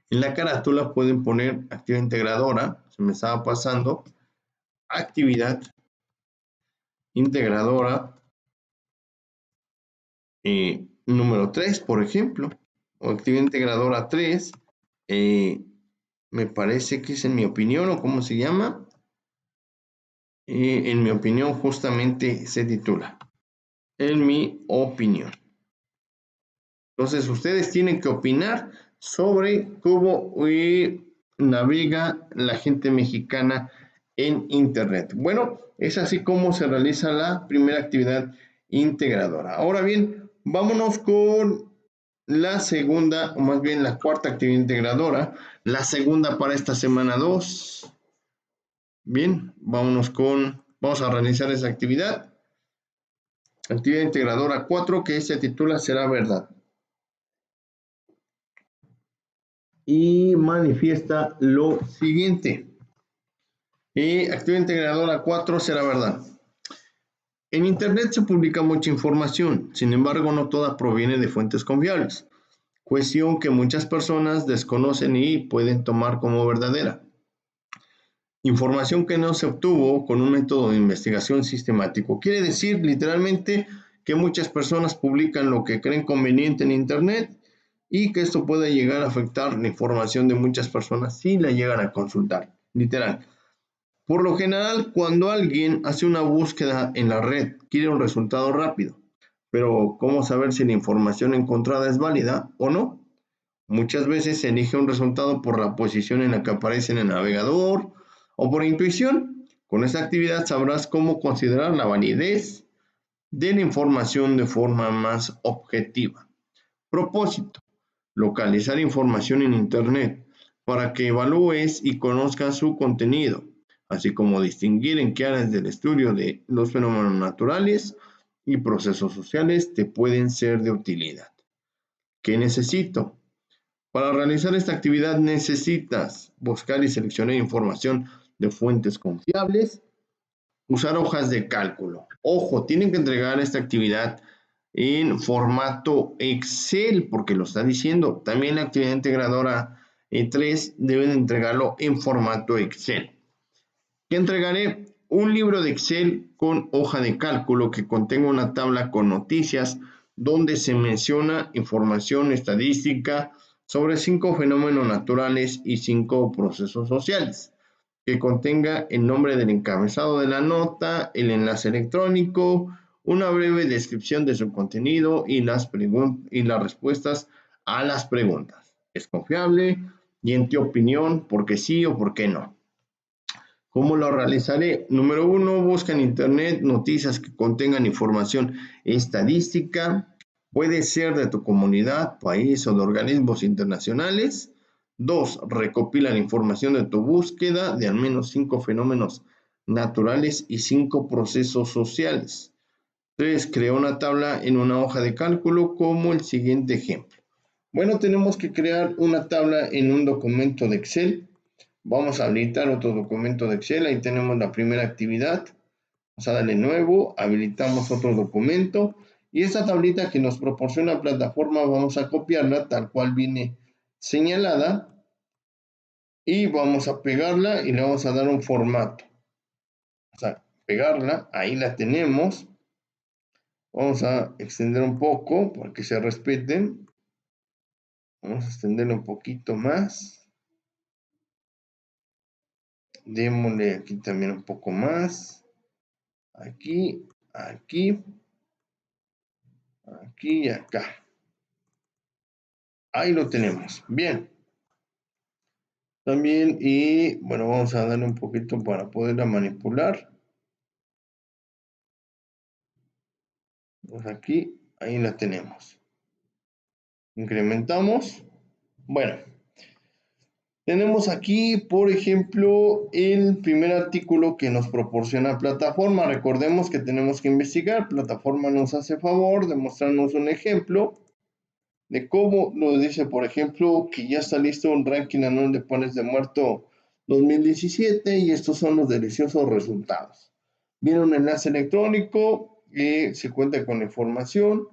la carátula pueden poner actividad integradora, se me estaba pasando, actividad integradora número 3, por ejemplo, o actividad integradora 3, me parece que es en mi opinión, o cómo se llama, en mi opinión justamente se titula, en mi opinión. Entonces ustedes tienen que opinar sobre cómo navega la gente mexicana en Internet. Bueno, es así como se realiza la primera actividad integradora. Ahora bien, vámonos con la segunda, o más bien la cuarta actividad integradora, la segunda para esta semana 2. Bien, vamos a realizar esa actividad. Actividad integradora 4 que se titula Será verdad. Y manifiesta lo siguiente. Actividad integradora 4 será verdad. En Internet se publica mucha información, sin embargo no toda proviene de fuentes confiables, cuestión que muchas personas desconocen y pueden tomar como verdadera. Información que no se obtuvo con un método de investigación sistemático. Quiere decir literalmente que muchas personas publican lo que creen conveniente en Internet y que esto puede llegar a afectar la información de muchas personas si la llegan a consultar. Literal. Por lo general, cuando alguien hace una búsqueda en la red, quiere un resultado rápido. Pero, ¿cómo saber si la información encontrada es válida o no? Muchas veces se elige un resultado por la posición en la que aparece en el navegador o por intuición. Con esta actividad sabrás cómo considerar la validez de la información de forma más objetiva. Propósito: localizar información en Internet para que evalúes y conozcas su contenido, así como distinguir en qué áreas del estudio de los fenómenos naturales y procesos sociales te pueden ser de utilidad. ¿Qué necesito? Para realizar esta actividad necesitas buscar y seleccionar información de fuentes confiables, usar hojas de cálculo. Ojo, tienen que entregar esta actividad en formato Excel, porque lo está diciendo. También la actividad integradora 3 deben entregarlo en formato Excel. Que entregaré un libro de Excel con hoja de cálculo que contenga una tabla con noticias donde se menciona información estadística sobre 5 fenómenos naturales y 5 procesos sociales, que contenga el nombre del encabezado de la nota, el enlace electrónico, una breve descripción de su contenido y las respuestas a las preguntas. ¿Es confiable? y en tu opinión, por qué sí o por qué no. ¿Cómo lo realizaré? Número 1, busca en internet noticias que contengan información estadística. Puede ser de tu comunidad, país o de organismos internacionales. 2, recopila la información de tu búsqueda de al menos 5 fenómenos naturales y 5 procesos sociales. 3, crea una tabla en una hoja de cálculo como el siguiente ejemplo. Bueno, tenemos que crear una tabla en un documento de Excel. Vamos a habilitar otro documento de Excel. Ahí tenemos la primera actividad. Vamos a darle nuevo. Habilitamos otro documento. Y esta tablita que nos proporciona la plataforma, vamos a copiarla tal cual viene señalada. Y vamos a pegarla y le vamos a dar un formato. Vamos a pegarla. Ahí la tenemos. Vamos a extender un poco para que se respeten. Vamos a extenderlo un poquito más. Démosle aquí también un poco más. Aquí, aquí, aquí y acá. Ahí lo tenemos. Bien. También, y bueno, vamos a darle un poquito para poderla manipular. Pues aquí, ahí la tenemos. Incrementamos. Bueno. Tenemos aquí, por ejemplo, el primer artículo que nos proporciona plataforma. Recordemos que tenemos que investigar. Plataforma nos hace favor de mostrarnos un ejemplo de cómo nos dice, por ejemplo, que ya está listo un ranking anual de panes de muerto 2017 y estos son los deliciosos resultados. Viene un enlace electrónico que se cuenta con la información,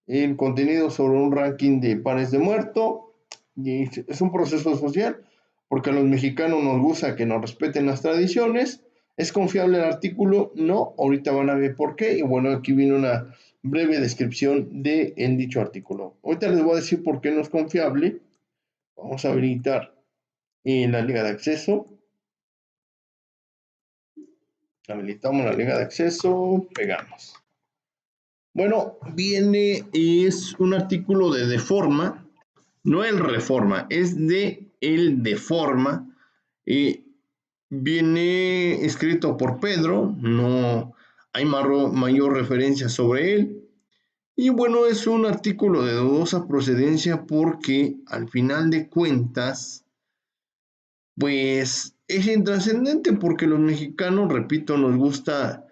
el contenido sobre un ranking de panes de muerto. Y es un proceso social, porque a los mexicanos nos gusta que nos respeten las tradiciones. ¿Es confiable el artículo? No, ahorita van a ver por qué. Y bueno, aquí viene una breve descripción de en dicho artículo. Ahorita les voy a decir por qué no es confiable. Vamos a habilitar en la liga de acceso. Habilitamos la liga de acceso, pegamos. Bueno, viene, es un artículo de Deforma. No el Reforma, es de el Deforma. Viene escrito por Pedro, no hay mayor referencia sobre él. Y bueno, es un artículo de dudosa procedencia porque al final de cuentas, pues es intrascendente porque los mexicanos, repito, nos gusta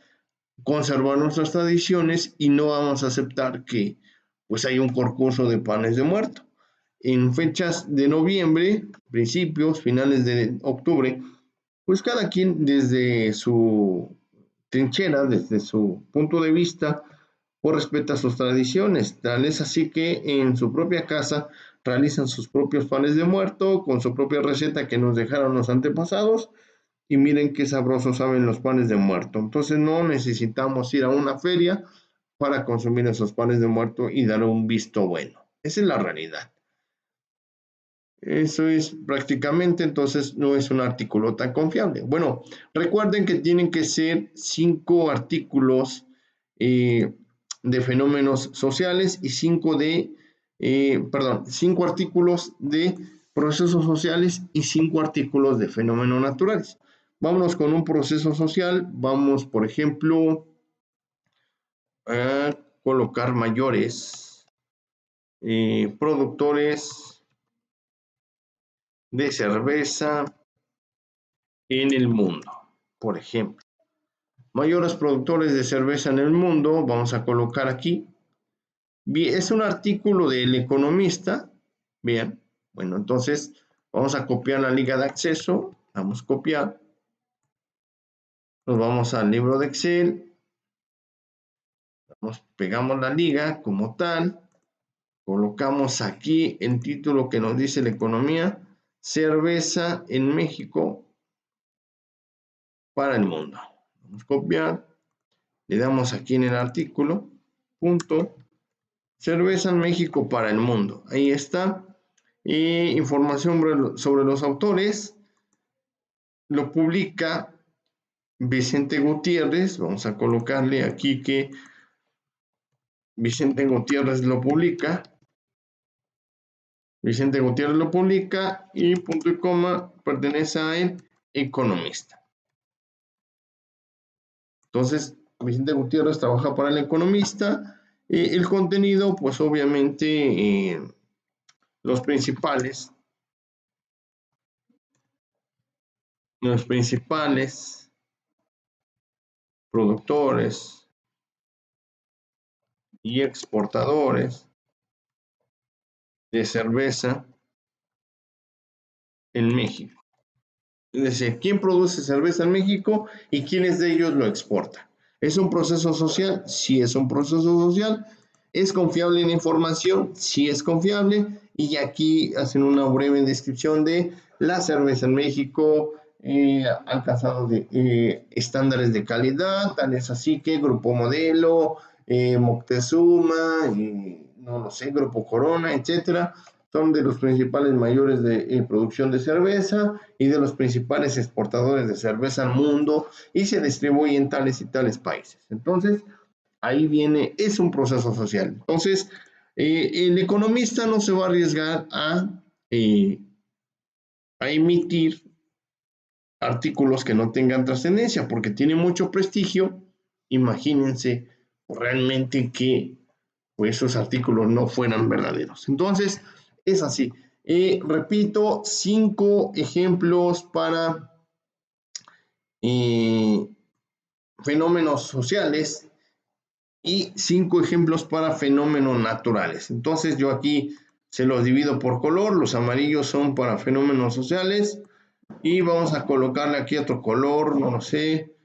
conservar nuestras tradiciones y no vamos a aceptar que pues hay un concurso de panes de muerto. En fechas de noviembre, principios, finales de octubre, pues cada quien desde su trinchera, desde su punto de vista, pues respeta sus tradiciones. Tal es así que en su propia casa realizan sus propios panes de muerto con su propia receta que nos dejaron los antepasados y miren qué sabrosos saben los panes de muerto. Entonces no necesitamos ir a una feria para consumir esos panes de muerto y dar un visto bueno. Esa es la realidad. Eso es prácticamente, entonces no es un artículo tan confiable. Bueno, recuerden que tienen que ser 5 artículos de fenómenos sociales y 5 artículos de procesos sociales y 5 artículos de fenómenos naturales. Vámonos con un proceso social. Vamos, por ejemplo, a colocar mayores productores de cerveza en el mundo, por ejemplo. Mayores productores de cerveza en el mundo, vamos a colocar aquí. Bien, es un artículo del Economista. Bien, bueno, entonces vamos a copiar la liga de acceso. Vamos a copiar. Nos vamos al libro de Excel. Pegamos la liga como tal. Colocamos aquí el título que nos dice la economía. Cerveza en México para el mundo. Vamos a copiar. Le damos aquí en el artículo. Punto. Cerveza en México para el mundo. Ahí está. Información sobre los autores. Lo publica Vicente Gutiérrez. Vamos a colocarle aquí que Vicente Gutiérrez lo publica. Vicente Gutiérrez lo publica y punto y coma pertenece a El Economista. Entonces, Vicente Gutiérrez trabaja para El Economista. El contenido, pues obviamente, los principales productores y exportadores de cerveza en México. Es decir, ¿quién produce cerveza en México y quiénes de ellos lo exportan? ¿Es un proceso social? Sí es un proceso social. ¿Es confiable la información? Sí es confiable. Y aquí hacen una breve descripción de la cerveza en México, alcanzado estándares de calidad, tal es así que Grupo Modelo, Moctezuma, no lo sé, Grupo Corona, etcétera, son de los principales mayores de producción de cerveza y de los principales exportadores de cerveza al mundo y se distribuye en tales y tales países. Entonces, ahí viene, es un proceso social. Entonces, el economista no se va a arriesgar a emitir artículos que no tengan trascendencia porque tiene mucho prestigio. Imagínense realmente que pues, esos artículos no fueran verdaderos. Entonces, es así. Repito, 5 ejemplos para fenómenos sociales y 5 ejemplos para fenómenos naturales. Entonces yo aquí se los divido por color, los amarillos son para fenómenos sociales y vamos a colocarle aquí otro color, no lo sé,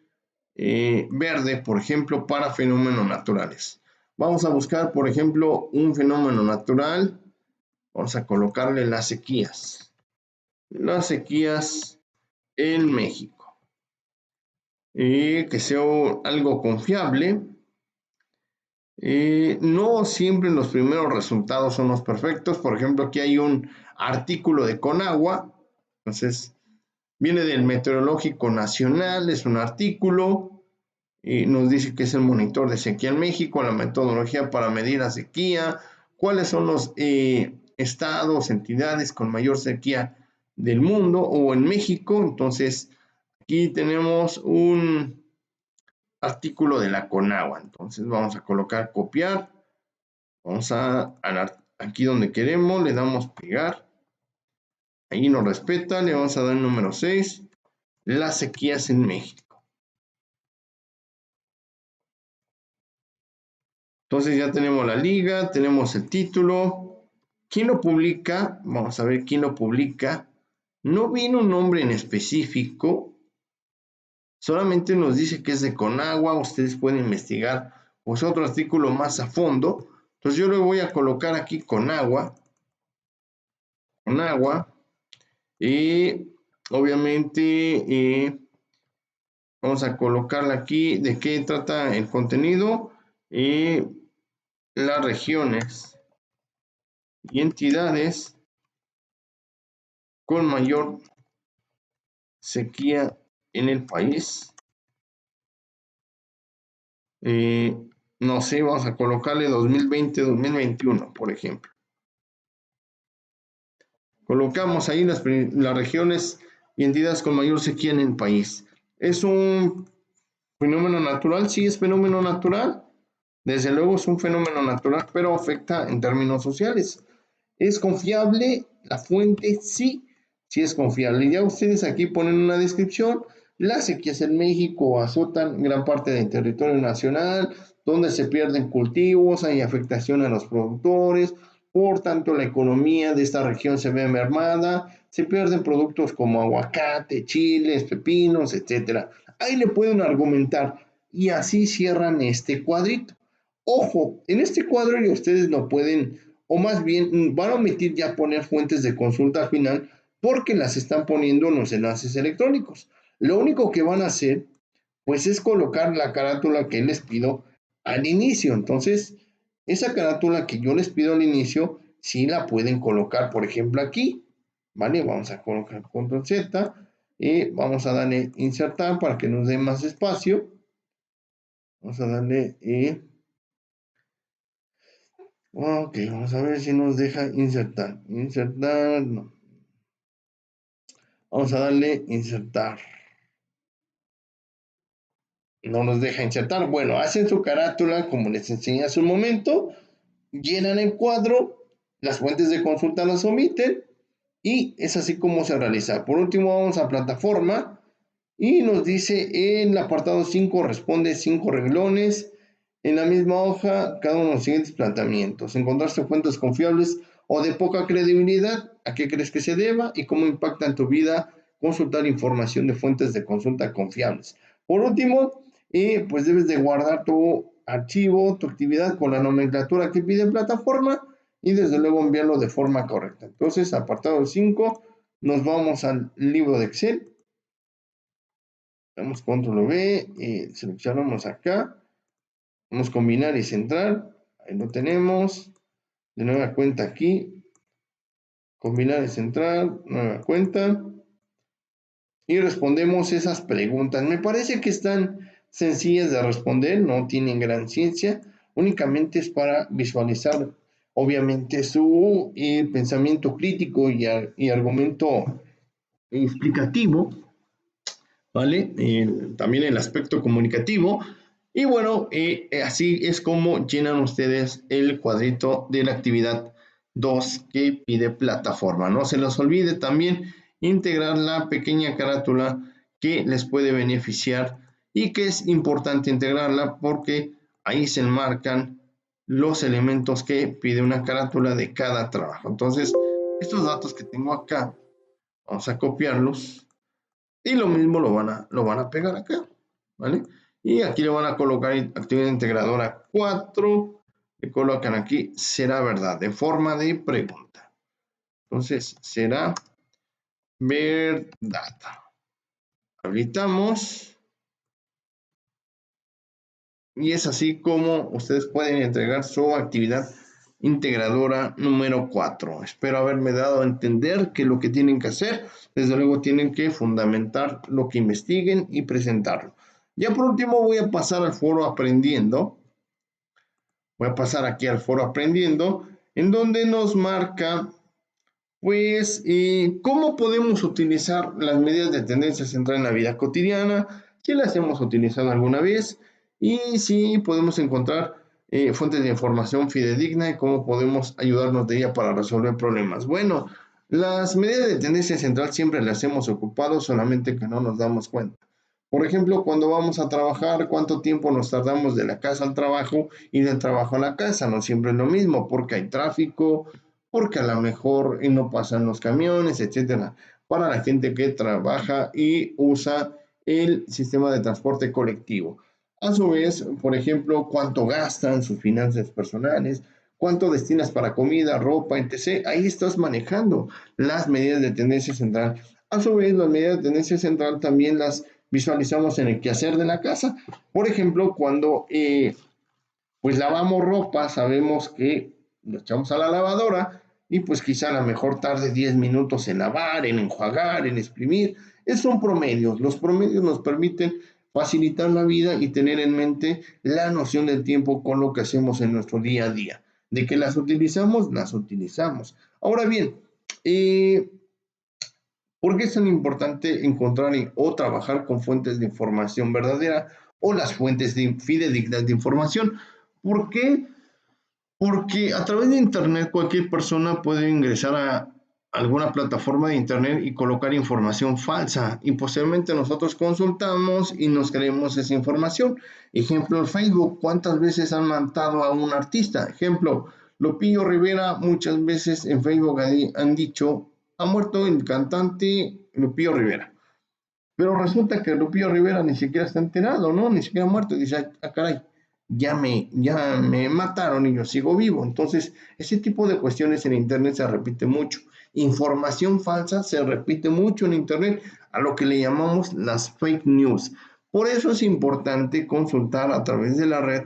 verde, por ejemplo, para fenómenos naturales. Vamos a buscar, por ejemplo, un fenómeno natural, vamos a colocarle las sequías en México, que sea algo confiable. No siempre los primeros resultados son los perfectos. Por ejemplo, aquí hay un artículo de Conagua. Entonces, viene del Meteorológico Nacional, es un artículo. Nos dice que es el monitor de sequía en México, la metodología para medir la sequía, cuáles son los estados, entidades con mayor sequía del mundo o en México. Entonces, aquí tenemos un artículo de la Conagua. Entonces vamos a colocar copiar, vamos aquí donde queremos, le damos pegar, ahí nos respeta, le vamos a dar el número 6, las sequías en México. Entonces ya tenemos la liga, tenemos el título. ¿Quién lo publica? Vamos a ver quién lo publica. No viene un nombre en específico, solamente nos dice que es de Conagua. Ustedes pueden investigar pues otro artículo más a fondo. Entonces yo le voy a colocar aquí Conagua y obviamente vamos a colocarla aquí de qué trata el contenido, las regiones y entidades con mayor sequía en el país. No sé, vamos a colocarle 2020-2021, por ejemplo. Colocamos ahí las regiones y entidades con mayor sequía en el país. ¿Es un fenómeno natural? Sí, es fenómeno natural. Desde luego es un fenómeno natural, pero afecta en términos sociales. ¿Es confiable la fuente? Sí, sí es confiable. Ya ustedes aquí ponen una descripción. Las sequías en México azotan gran parte del territorio nacional, donde se pierden cultivos, hay afectación a los productores, por tanto la economía de esta región se ve mermada, se pierden productos como aguacate, chiles, pepinos, etc. Ahí le pueden argumentar y así cierran este cuadrito. Ojo, en este cuadro ya ustedes no pueden, o más bien van a omitir ya poner fuentes de consulta al final porque las están poniendo en los enlaces electrónicos. Lo único que van a hacer, pues es colocar la carátula que les pido al inicio. Entonces, esa carátula que yo les pido al inicio, sí la pueden colocar, por ejemplo, aquí, ¿vale? Vamos a colocar control Z y vamos a darle insertar para que nos dé más espacio. Vamos a darle Ok, vamos a ver si nos deja insertar. Insertar, no. Vamos a darle insertar. No nos deja insertar. Bueno, hacen su carátula como les enseñé hace un momento, llenan el cuadro, las fuentes de consulta las omiten y es así como se realiza. Por último, vamos a plataforma y nos dice en el apartado 5 responde 5 renglones. En la misma hoja, cada uno de los siguientes planteamientos. Encontrarse fuentes confiables o de poca credibilidad, a qué crees que se deba y cómo impacta en tu vida consultar información de fuentes de consulta confiables. Por último, pues debes de guardar tu archivo, tu actividad con la nomenclatura que pide plataforma y desde luego enviarlo de forma correcta. Entonces, apartado 5, nos vamos al libro de Excel. Damos control V, seleccionamos acá, vamos a combinar y centrar, ahí lo tenemos, de nueva cuenta aquí, combinar y centrar, nueva cuenta, y respondemos esas preguntas. Me parece que están sencillas de responder, no tienen gran ciencia, únicamente es para visualizar, obviamente, su pensamiento crítico y argumento explicativo, ¿vale? También el aspecto comunicativo. Y bueno, así es como llenan ustedes el cuadrito de la actividad 2 que pide plataforma. No se les olvide también integrar la pequeña carátula que les puede beneficiar y que es importante integrarla porque ahí se enmarcan los elementos que pide una carátula de cada trabajo. Entonces, estos datos que tengo acá, vamos a copiarlos y lo mismo lo van a pegar acá, ¿vale? Y aquí le van a colocar actividad integradora 4, le colocan aquí, será verdad, de forma de pregunta. Entonces, será verdad. Habilitamos. Y es así como ustedes pueden entregar su actividad integradora número 4. Espero haberme dado a entender que lo que tienen que hacer, desde luego tienen que fundamentar lo que investiguen y presentarlo. Ya por último voy a pasar al foro aprendiendo. Voy a pasar aquí al foro aprendiendo, en donde nos marca pues, ¿cómo podemos utilizar las medidas de tendencia central en la vida cotidiana? Si las hemos utilizado alguna vez y si podemos encontrar fuentes de información fidedigna y cómo podemos ayudarnos de ella para resolver problemas. Bueno, las medidas de tendencia central siempre las hemos ocupado, solamente que no nos damos cuenta. Por ejemplo, cuando vamos a trabajar, ¿cuánto tiempo nos tardamos de la casa al trabajo y del trabajo a la casa? No siempre es lo mismo, porque hay tráfico, porque a lo mejor no pasan los camiones, etcétera. Para la gente que trabaja y usa el sistema de transporte colectivo. A su vez, por ejemplo, cuánto gastan sus finanzas personales, cuánto destinas para comida, ropa, etc. Ahí estás manejando las medidas de tendencia central. A su vez, las medidas de tendencia central también las visualizamos en el quehacer de la casa. Por ejemplo, cuando pues lavamos ropa, sabemos que lo echamos a la lavadora y pues quizá a lo mejor tarde 10 minutos en lavar, en enjuagar, en exprimir. Esos son promedios. Los promedios nos permiten facilitar la vida y tener en mente la noción del tiempo con lo que hacemos en nuestro día a día. De que las utilizamos, las utilizamos. Ahora bien, ¿por qué es tan importante encontrar o trabajar con fuentes de información verdadera o las fuentes fidedignas de información? ¿Por qué? Porque a través de Internet cualquier persona puede ingresar a alguna plataforma de Internet y colocar información falsa y posteriormente nosotros consultamos y nos creemos esa información. Ejemplo, el Facebook, ¿cuántas veces han matado a un artista? Ejemplo, Lupillo Rivera, muchas veces en Facebook han dicho, ha muerto el cantante Lupillo Rivera. Pero resulta que Lupillo Rivera ni siquiera está enterado, ¿no? Ni siquiera ha muerto. Y dice, ah, caray, ya me mataron y yo sigo vivo. Entonces, ese tipo de cuestiones en Internet se repite mucho. Información falsa se repite mucho en Internet, a lo que le llamamos las fake news. Por eso es importante consultar a través de la red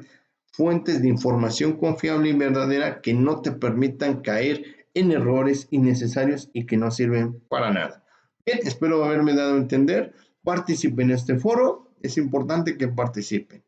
fuentes de información confiable y verdadera que no te permitan caer en errores innecesarios y que no sirven para nada. Bien, espero haberme dado a entender. Participen en este foro. Es importante que participen.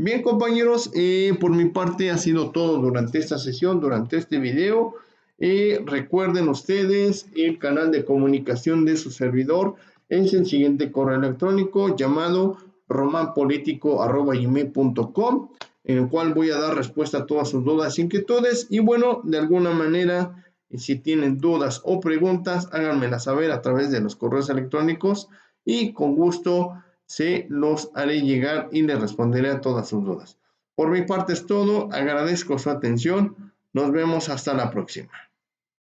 Bien, compañeros, por mi parte ha sido todo durante esta sesión, durante este video. Recuerden ustedes, el canal de comunicación de su servidor es el siguiente correo electrónico llamado romanpolitico@gmail.com, en el cual voy a dar respuesta a todas sus dudas e inquietudes. Y bueno, de alguna manera, si tienen dudas o preguntas, háganmela saber a través de los correos electrónicos y con gusto se los haré llegar y les responderé a todas sus dudas. Por mi parte es todo, agradezco su atención, nos vemos hasta la próxima.